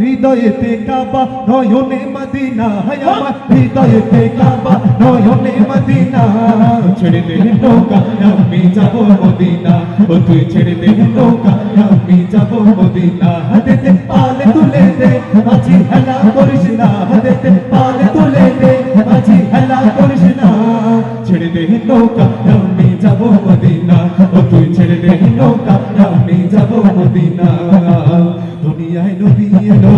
হৃদয়েতে কাবা নয়নে মদিনা, হায় আমার হৃদয়েতে কাবা নয়নে মদিনা। ছেড়ে দে নৌকা আমি যাব মদিনা, ও তুই ছেড়ে দে নৌকা আমি যাব মদিনা। হাতেতে পালে তুলে দে মাঝি হেলা করিস না, হাতেতে পালে তুলে দে মাঝি হেলা করিস না। ছেড়ে দে নৌকা আমি যাব মদিনা, ও তুই ছেড়ে দে নৌকা আমি যাব মদিনা। দুনিয়ায় নবী এলো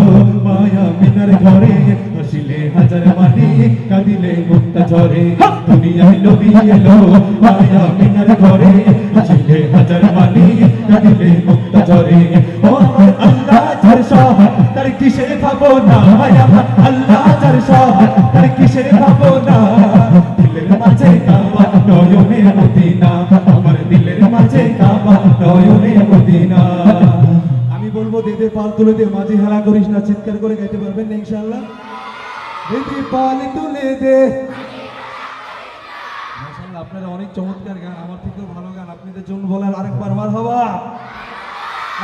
মায়া মিনার ঘরে, হাসিলে হাজার মানি কাঁদিলে মুক্তা ঝরে। দুনিয়ায় নবী এলো মায়া মিনার ঘরে, হাসিলে হাজার মানি কাঁদিলে মুক্তা ঝরে। ও আমার আল্লাহ যার সহায় তার কিসের ভাবনা, হায় আমার আল্লাহ যার সহায় তার কিসের ভাবনা। দিলের মাঝে কাবা নয়নে মদিনা, আমার দিলের মাঝে কাবা নয়নে মদিনা। আমি বলবো দিদি পাল তুলে দে মাঝে হেলা করিস না, চিৎকার করে গাইতে পারবেন না ইনশাআল্লাহ? দিদি পাল তুলে দে। মাশাআল্লাহ আপনারা অনেক চমৎকার গান, আমার থেকেও ভালো গান আপনাদের জন্য বলার আরেকবার মারহাবা।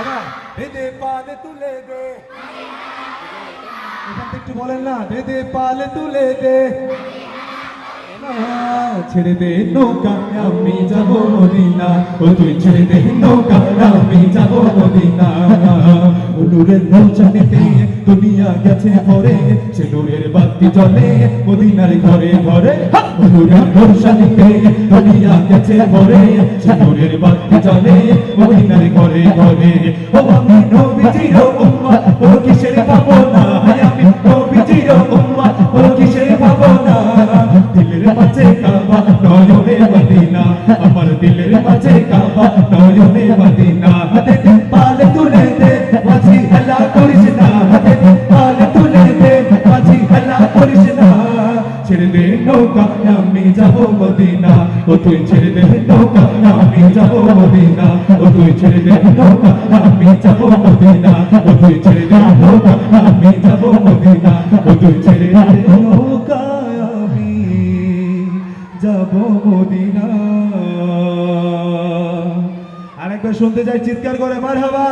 আবার দিদি পাল তুলে দে, এখান থেকে একটু বলেন না, দিদি পাল তুলে দে। ছেড়ে দে নৌকা আমি যাব মদিনা, ও তুই ছেড়ে দে নৌকা আমি যাব মদিনা। নূরের রৌশনীতে দুনিয়া গেছে ভরে, সে নূরের বাতি জ্বলে মদিনার ঘরে ঘরে। নূরের রৌশনীতে দুনিয়া গেছে ভরে, সে নূরের বাতি জ্বলে মদিনার ঘরে ঘরে। ও আমি নবীজির উম্মত, ও কিসের ভাবনা, আমি নবীজির উম্মত, ও কিসের ভাবনা। দিলের মাঝে কাবা নয়নে মদিনা, আমার দিলের মাঝে কাবা নয়নে মদিনা। হাতে পাল তুলে দে মাঝি হেলা করিস না, হাতে পাল তুলে দে মাঝি হেলা করিস না। ছেড়ে দে নৌকা আমি যাব মদিনা, ও তুই ছেড়ে দে নৌকা আমি যাব মদিনা, ও তুই ছেড়ে দে নৌকা আমি যাব মদিনা, ও তুই ছেড়ে দে নৌকা আমি যাব মদিনা, ও তুই ছেড়ে দে নৌকা আমি যাব মদিনা। আরেকবার শুনতে চাই চিৎকার করে মারহাবা।